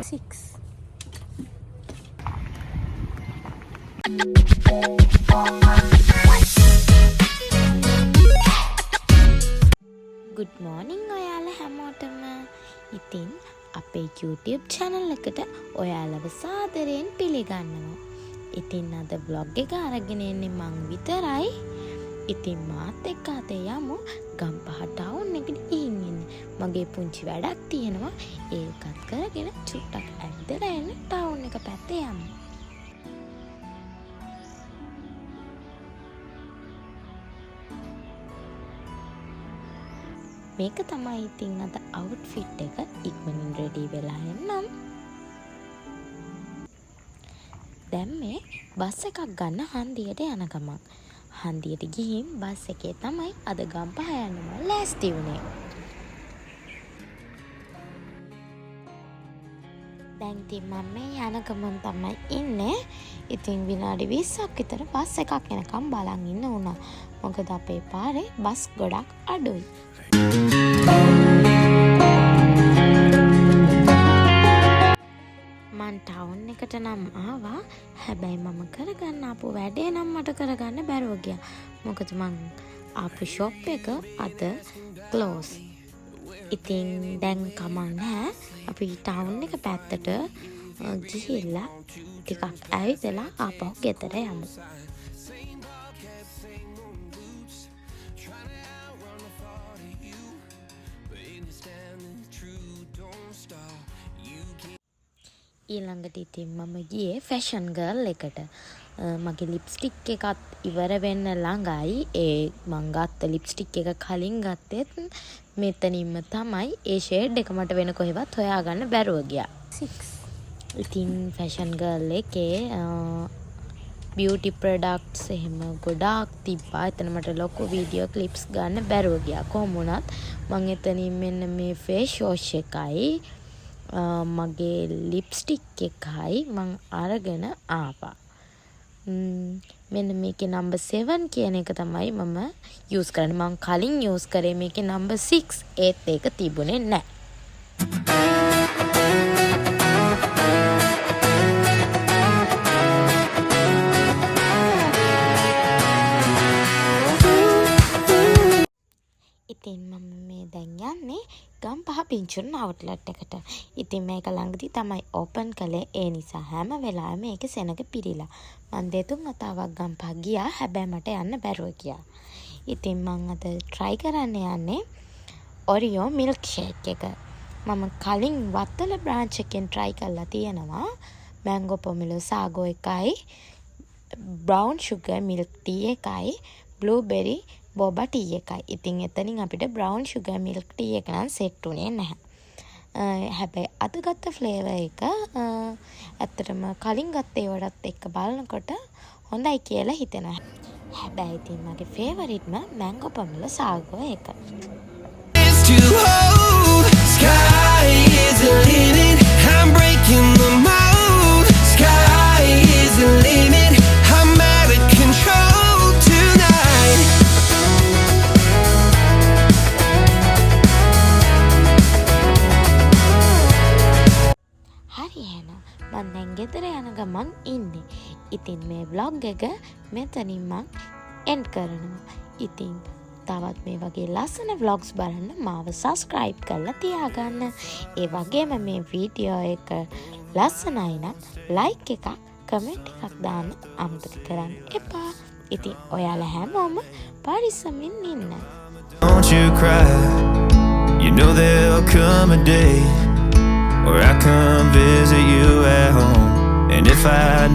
6. Good morning ඔයාලා හැමෝටම. ඉතින් අපේ YouTube channel එකට ඔයාලව සාදරයෙන් පිළිගන්නවා. ඉතින් අද vlog එක අරගෙන එන්නේ මං විතරයි. ඉතින් මාත් එක්ක අද යමු ගම්පහ ටවුන් එකට ගිහින් එන්න. මගේ පුංචි වැඩක් තියෙනවා. ඒකත් කරගෙන චුට්ටක් ඇවිදලා එන්න ටවුන් එක පැත්තේ යමු. මේක තමයි ඉතින් අද අවුට්ෆිට් එක. ඉක්මනින් රෙඩි වෙලා එන්නම්. දැන් මේ බස් එකක් ගන්න හන්දියට යන ගමන්. හන්දියට ගිහින් බස් එකේ තමයි අද ගම්පහ යන්නම ලෑස්ති වුණේ. දැන් ඉතින් මම මේ යන ගමන් තමයි ඉන්නේ. ඉතින් විනාඩි 20ක් විතර බස් එකක් එනකම් බලන් ඉන්න වුණා. මොකද අපේ පාරේ බස් ගොඩක් අඩුයි. මං ටවුන් එකට නම් ආවා. හැබැයි මම කරගන්න ආපු වැඩේ නම් මට කරගන්න බැරුව ගියා. මොකද මං ආපු ෂොප් එක අද ක්ලෝස්. ඉතින් දැන් කමක් නැහැ. අපි ටවුන් එක පැත්තට ගිහිල්ලා ටිකක් ඇවිදලා ආපහු ගෙදර යමු. ඊළඟට ඉතින් මම ගියේ ෆැෂන් ගර්ල් එකට. මගේ ලිප්ස්ටික් එකත් ඉවර වෙන්න ළඟයි. ඒ මං ගත්ත ලිප්ස්ටික් එක කලින් ගත්තෙත් මෙතනින්ම තමයි. ඒ ෂේඩ් එක මට වෙන කොහෙවත් හොයාගන්න බැරුව ගියා. 6. ඉතින් ෆැෂන් ගර්ල් එකේ බියුටි ප්‍රොඩක්ට්ස් එහෙම ගොඩාක් තිබ්බා. එතන මට ලොකු වීඩියෝ ක්ලිප්ස් ගන්න බැරුව ගියා. කොහොම වුණත් මං එතනින් මෙන්න මේ ෆේස් වොෂ් එකයි මගේ ලිප්ස්ටික් එකයි මං අරගෙන ආවා. මෙන්න මේකේ නම්බර් 7 කියන එක තමයි මම යූස් කරන්නේ. මං කලින් යූස් කරේ මේකේ නම්බර් 6. ඒත් ඒක තිබුණේ නැහැ. ඉතින් මම මේ දැන් යන්නේ ගම්පහ පිංචුරන් අවුට්ලට් එකට. ඉතින් මේක ළඟදී තමයි ඕපන් කළේ. ඒ නිසා හැම වෙලාවෙම මේකේ සෙනඟ පිරීලා. මං දෙතුන් වතාවක් ගම්පහ ගියා. හැබැයි මට යන්න බැරුව ගියා. ඉතින් මං අද try කරන්න යන්නේ Oreo milkshake එක. මම කලින් වත්තල branch එකෙන් try කරලා තියෙනවා. mango pomelo sago එකයි, brown sugar milk tea එකයි, blueberry boba tea එකයි. ඉතින් එතනින් අපිට brown sugar milk tea එක නම් සෙට් උනේ නැහැ. හැබැයි අද ගත්ත ෆ්ලේවර් එක ඇත්තටම කලින් ගත්ත ඒවටත් එක්ක බලනකොට හොඳයි කියලා හිතෙනවා. හැබැයි ඉතින් මගේ ෆේවරිට්ම mango pomelo sago එක. It's too old. Sky is the limit. I'm breaking the mold. Sky is the limit. I'm out of control tonight. හරි එහෙනම් මම දැන් ගෙදර යන ගමන් ඉන්නේ. ඉතින් මේ vlog එක මෙතනින් මම end කරනවා. ඉතින් තවත් මේ වගේ ලස්සන vlogs බලන්න මාව subscribe කරලා තියාගන්න. ඒ වගේම මේ වීඩියෝ එක ලස්සනයි නම් like එකක් comment එකක් දාන්න අමතක කරන්න එපා. ඉතින් ඔයාලා හැමෝම පරිස්සමින් ඉන්න. Don't you cry. You know there'll come a day where I come visit you at home. And if I